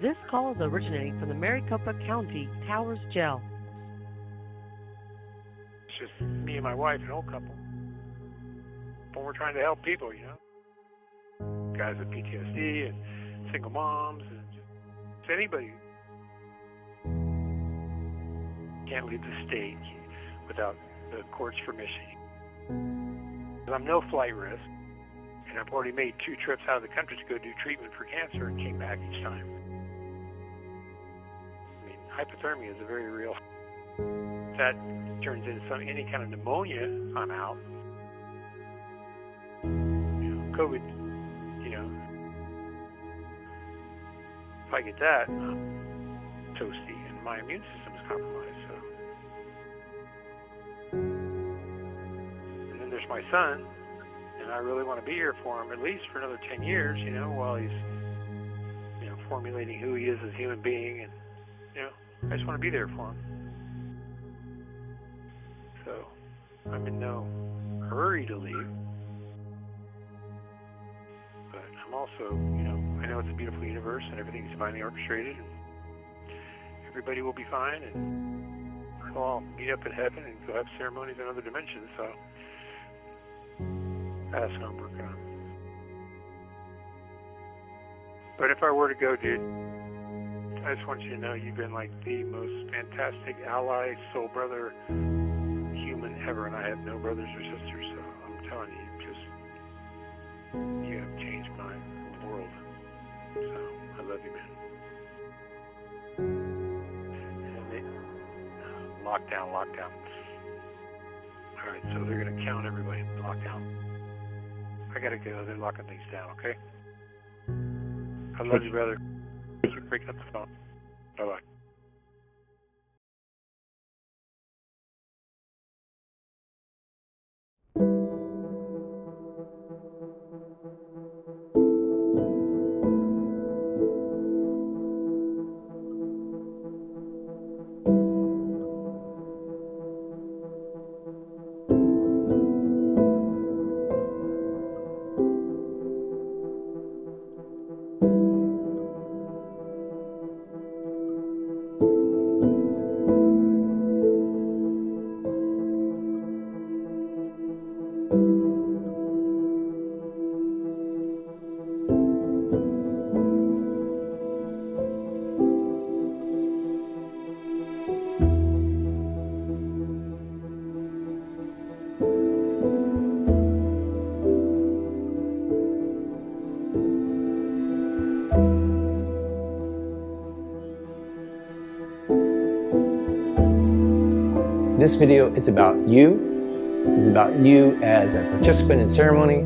This call is originating from the Maricopa County Towers Jail. It's just me and my wife, an old couple. But we're trying to help people, you know? Guys with PTSD and single moms and just anybody. Can't leave the state without the court's permission. I'm no flight risk, and I've already made 2 trips out of the country to go do treatment for cancer and came back each time. Hypothermia is a very real. If that turns into any kind of pneumonia, I'm out. COVID, if I get that, I'm toasty, and my immune system is compromised. So, and then there's my son, and I really want to be here for him at least for another 10 years. While he's, formulating who he is as a human being, and I just want to be there for him. So I'm in no hurry to leave. But I'm also, I know it's a beautiful universe and everything's divinely orchestrated and everybody will be fine and we'll all meet up in heaven and go have ceremonies in other dimensions. So that's what I'm working on. But if I were to go, dude, I just want you to know you've been like the most fantastic ally, soul brother, human ever, and I have no brothers or sisters, so I'm telling you, you have changed my world. So I love you, man. And lockdown. All right, so they're gonna count everybody. Lockdown. I gotta go. They're locking things down. Okay. I love you, brother. Keep breaking up the phone. Bye-bye. This video is about you. It's about you as a participant in ceremony.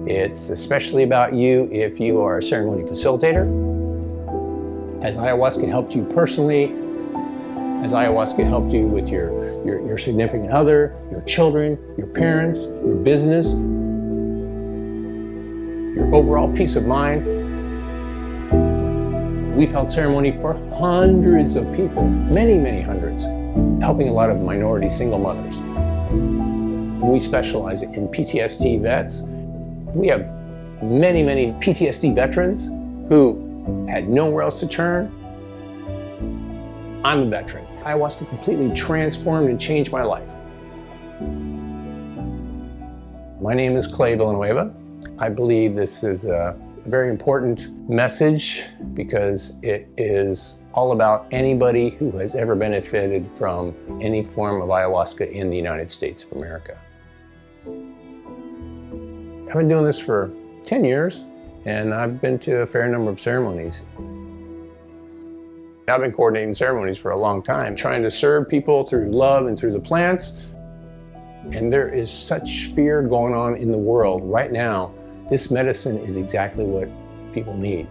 It's especially about you if you are a ceremony facilitator. As ayahuasca helped you personally, as ayahuasca helped you with your significant other, your children, your parents, your business, your overall peace of mind. We've held ceremony for hundreds of people, many hundreds, helping a lot of minority single mothers. We specialize in PTSD vets. We have many PTSD veterans who had nowhere else to turn. I'm a veteran. Ayahuasca completely transformed and changed my life. My name is Clay Villanueva. I believe this is a very important message because it is all about anybody who has ever benefited from any form of ayahuasca in the United States of America. I've been doing this for 10 years and I've been to a fair number of ceremonies. I've been coordinating ceremonies for a long time, trying to serve people through love and through the plants. And there is such fear going on in the world right now. This medicine is exactly what people need.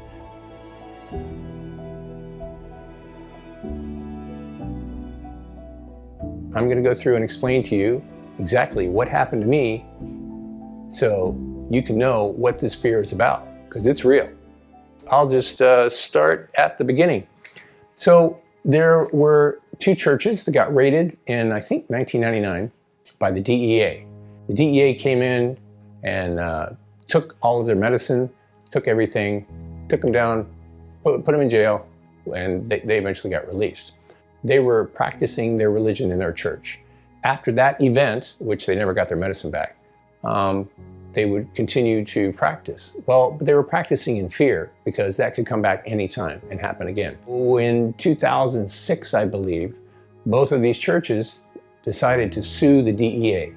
I'm going to go through and explain to you exactly what happened to me so you can know what this fear is about, because it's real. I'll just start at the beginning. So there were two churches that got raided in, I think, 1999 by the DEA. The DEA came in and took all of their medicine, took everything, took them down, put them in jail, and they eventually got released. They were practicing their religion in their church. After that event, which they never got their medicine back, they would continue to practice. Well, but they were practicing in fear because that could come back anytime and happen again. In 2006, I believe, both of these churches decided to sue the DEA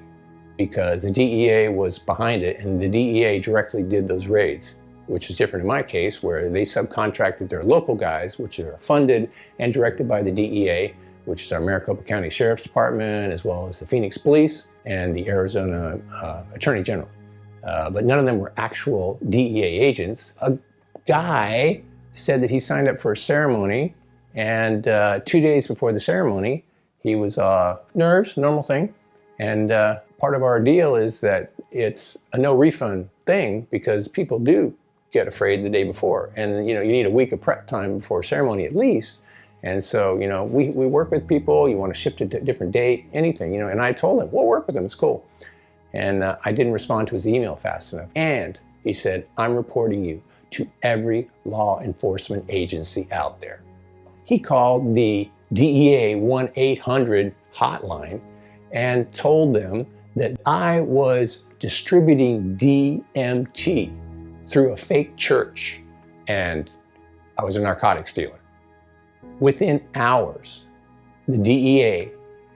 because the DEA was behind it, and the DEA directly did those raids, which is different in my case, where they subcontracted their local guys, which are funded and directed by the DEA, which is our Maricopa County Sheriff's Department, as well as the Phoenix Police and the Arizona Attorney General. But none of them were actual DEA agents. A guy said that he signed up for a ceremony, and 2 days before the ceremony, he was nerves, normal thing. And part of our deal is that it's a no refund thing because people do get afraid the day before. And you need a week of prep time before ceremony at least. And so, we work with people. You want to shift to a different date, anything, and I told him, we'll work with them, it's cool. And I didn't respond to his email fast enough. And he said, I'm reporting you to every law enforcement agency out there. He called the DEA 1-800 hotline and told them that I was distributing DMT through a fake church and I was a narcotics dealer. Within hours, the DEA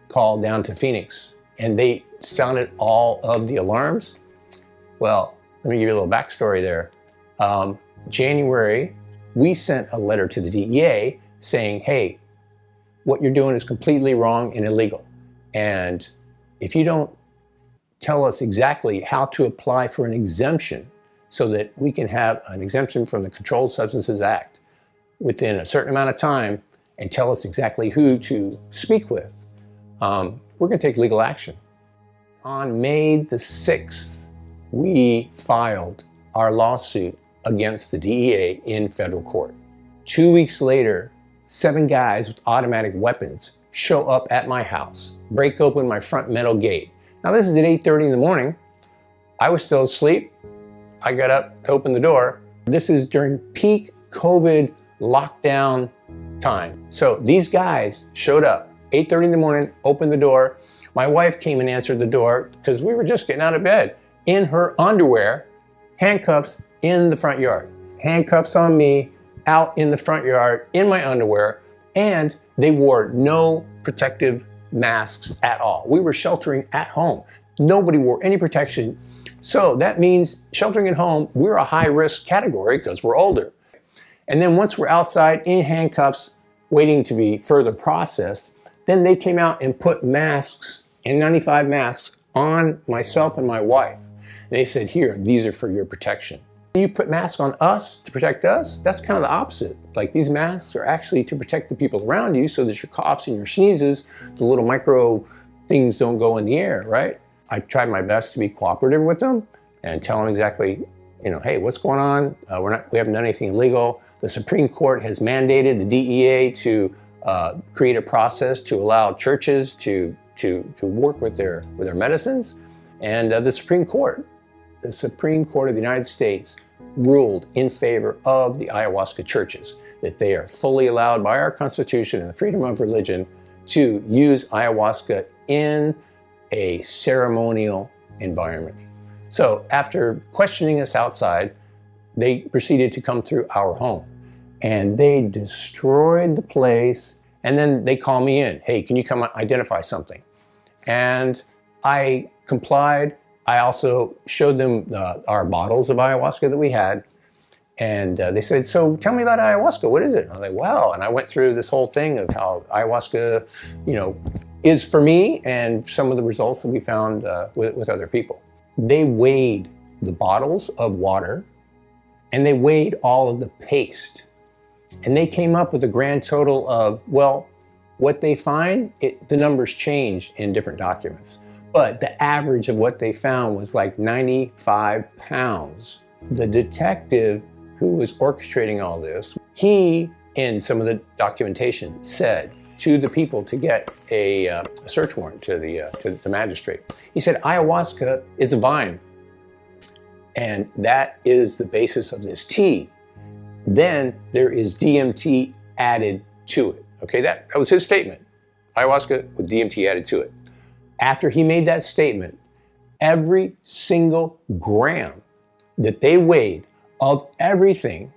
called down to Phoenix and they sounded all of the alarms. Well, let me give you a little backstory there. January, we sent a letter to the DEA saying, hey, what you're doing is completely wrong and illegal. And if you don't tell us exactly how to apply for an exemption so that we can have an exemption from the Controlled Substances Act within a certain amount of time and tell us exactly who to speak with, we're going to take legal action. On May the 6th, we filed our lawsuit against the DEA in federal court. 2 weeks later, 7 guys with automatic weapons show up at my house, break open my front metal gate. Now this is at 8:30 in the morning. I was still asleep. I got up to open the door. This is during peak COVID lockdown time. So these guys showed up, 8:30 in the morning, opened the door. My wife came and answered the door because we were just getting out of bed in her underwear, handcuffs in the front yard. Handcuffs on me, out in the front yard, in my underwear, and they wore no protective masks at all. We were sheltering at home. Nobody wore any protection. So that means sheltering at home, we're a high-risk category because we're older. And then once we're outside in handcuffs, waiting to be further processed, then they came out and put masks, N95 masks, on myself and my wife. And they said, here, these are for your protection. You put masks on us to protect us? That's kind of the opposite. Like, these masks are actually to protect the people around you so that your coughs and your sneezes, the little micro things don't go in the air, right? I tried my best to be cooperative with them and tell them exactly, hey, what's going on? We haven't done anything illegal. The Supreme Court has mandated the DEA to create a process to allow churches to work with their medicines. And the Supreme Court of the United States ruled in favor of the ayahuasca churches, that they are fully allowed by our Constitution and the freedom of religion to use ayahuasca in a ceremonial environment. So after questioning us outside, they proceeded to come through our home and they destroyed the place. And then they call me in. Hey, can you come identify something? And I complied. I also showed them our bottles of ayahuasca that we had. And they said, so tell me about ayahuasca. What is it? And I'm like, well, and I went through this whole thing of how ayahuasca, is for me and some of the results that we found with other people. They weighed the bottles of water and they weighed all of the paste. And they came up with a grand total of, well, what they find, the numbers change in different documents. but the average of what they found was like 95 pounds. The detective who was orchestrating all this, he, in some of the documentation, said to the people to get a search warrant to the magistrate. He said, ayahuasca is a vine, and that is the basis of this tea. Then there is DMT added to it. Okay, that was his statement. Ayahuasca with DMT added to it. After he made that statement, every single gram that they weighed of everything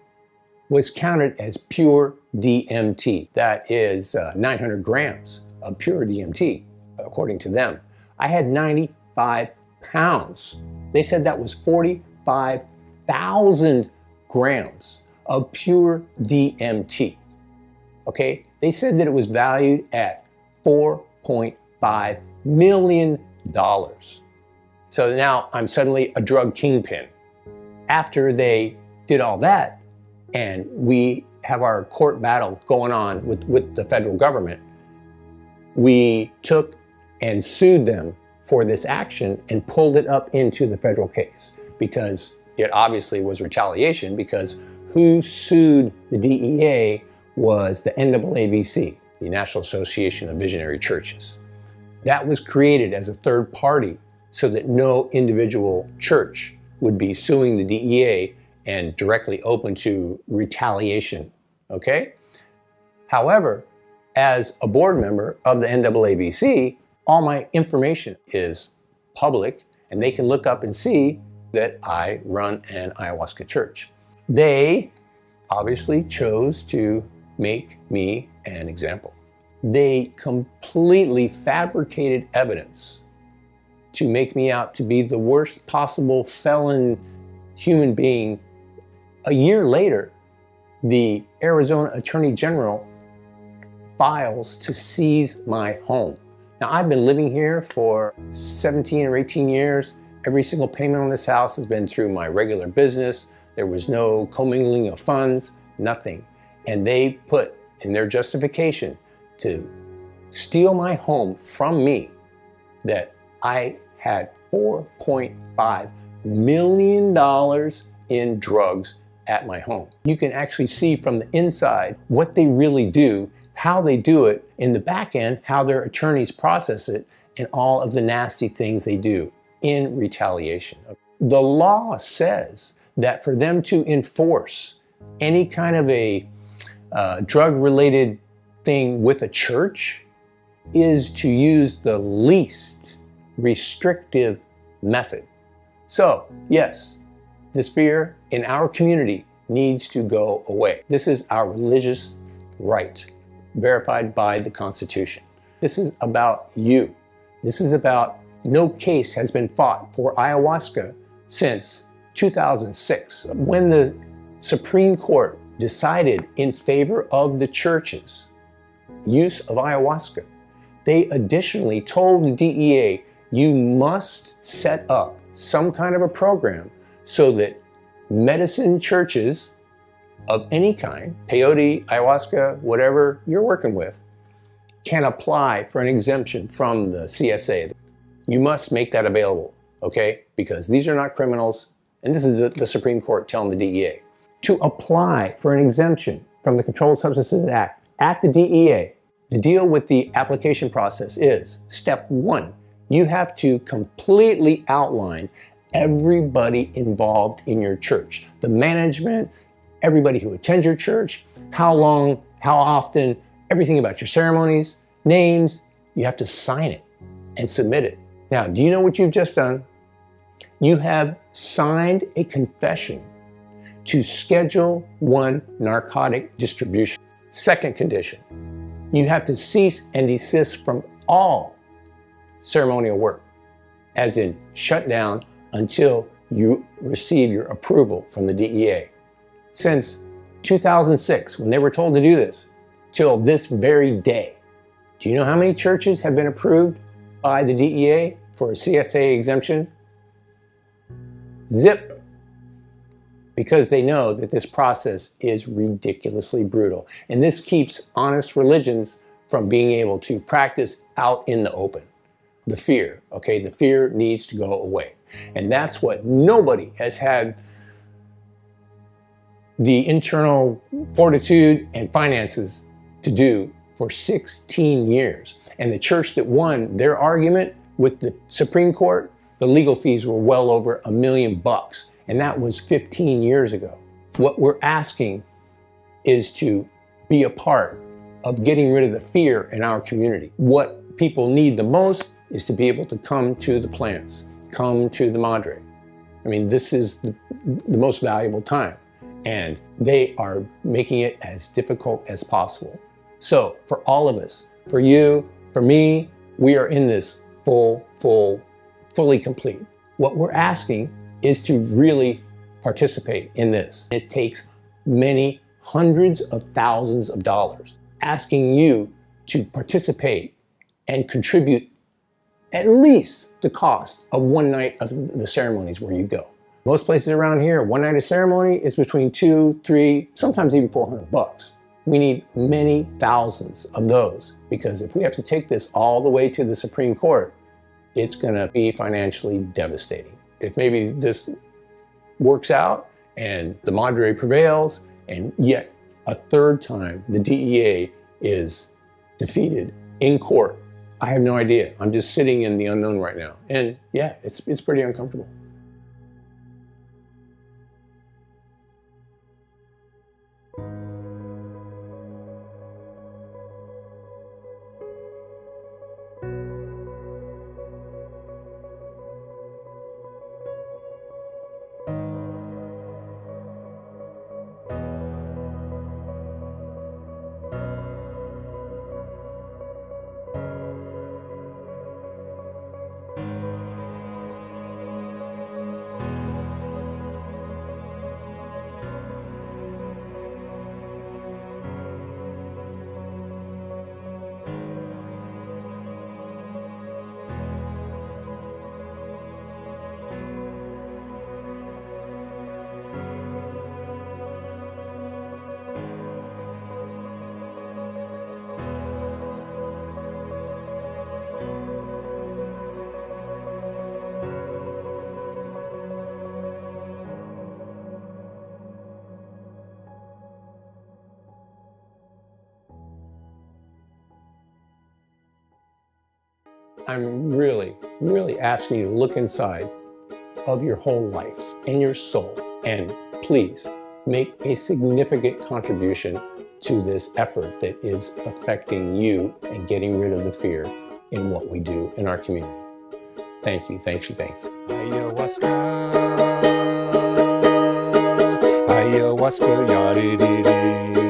was counted as pure DMT. That is 900 grams of pure DMT, according to them. I had 95 pounds. They said that was 45,000 grams of pure DMT. Okay, they said that it was valued at $4.5 million. So now I'm suddenly a drug kingpin. After they did all that, and we have our court battle going on with the federal government, we took and sued them for this action and pulled it up into the federal case, because it obviously was retaliation, because who sued the DEA was the NAAVC, the National Association of Visionary Churches. That was created as a third party so that no individual church would be suing the DEA and directly open to retaliation, okay? However, as a board member of the NAAVC, all my information is public, and they can look up and see that I run an ayahuasca church. They obviously chose to make me an example. They completely fabricated evidence to make me out to be the worst possible felon human being. A year later, the Arizona Attorney General files to seize my home. Now, I've been living here for 17 or 18 years. Every single payment on this house has been through my regular business. There was no commingling of funds, nothing. And they put in their justification to steal my home from me that I had $4.5 million in drugs at my home. You can actually see from the inside what they really do, how they do it, in the back end, how their attorneys process it, and all of the nasty things they do in retaliation. The law says that for them to enforce any kind of a drug-related thing with a church is to use the least restrictive method. So, yes, this fear in our community needs to go away. This is our religious right, verified by the Constitution. This is about you. This is about no case has been fought for ayahuasca since 2006. When the Supreme Court decided in favor of the church's use of ayahuasca, they additionally told the DEA, you must set up some kind of a program so that medicine churches of any kind, peyote, ayahuasca, whatever you're working with, can apply for an exemption from the CSA. You must make that available, okay? Because these are not criminals, and this is the Supreme Court telling the DEA. To apply for an exemption from the Controlled Substances Act at the DEA, the deal with the application process is, step one, you have to completely outline everybody involved in your church. The management, everybody who attends your church, how long, how often, everything about your ceremonies, names. You have to sign it and submit it. Now, do you know what you've just done? You have signed a confession to Schedule I narcotic distribution. Second condition, you have to cease and desist from all ceremonial work, as in shut down until you receive your approval from the DEA. Since 2006, when they were told to do this, till this very day, do you know how many churches have been approved by the DEA for a CSA exemption? Zip. Because they know that this process is ridiculously brutal. And this keeps honest religions from being able to practice out in the open. the fear, okay? The fear needs to go away. And that's what nobody has had the internal fortitude and finances to do for 16 years. And the church that won their argument with the Supreme Court, the legal fees were well over $1 million. And that was 15 years ago. What we're asking is to be a part of getting rid of the fear in our community. What people need the most is to be able to come to the plants, come to the Madre. I mean, this is the most valuable time, and they are making it as difficult as possible. So for all of us, for you, for me, we are in this fully complete. What we're asking is to really participate in this. It takes many hundreds of thousands of dollars. Asking you to participate and contribute at least the cost of one night of the ceremonies where you go. Most places around here, one night of ceremony is between $200, $300, sometimes even $400. We need many thousands of those, because if we have to take this all the way to the Supreme Court, it's gonna be financially devastating. If maybe this works out and the Madre prevails, and yet a third time the DEA is defeated in court, I have no idea. I'm just sitting in the unknown right now. And yeah, it's pretty uncomfortable. I'm really asking you to look inside of your whole life and your soul, and please make a significant contribution to this effort that is affecting you and getting rid of the fear in what we do in our community. Thank you, thank you, thank you. Ayahuasca, ayahuasca, yadididi.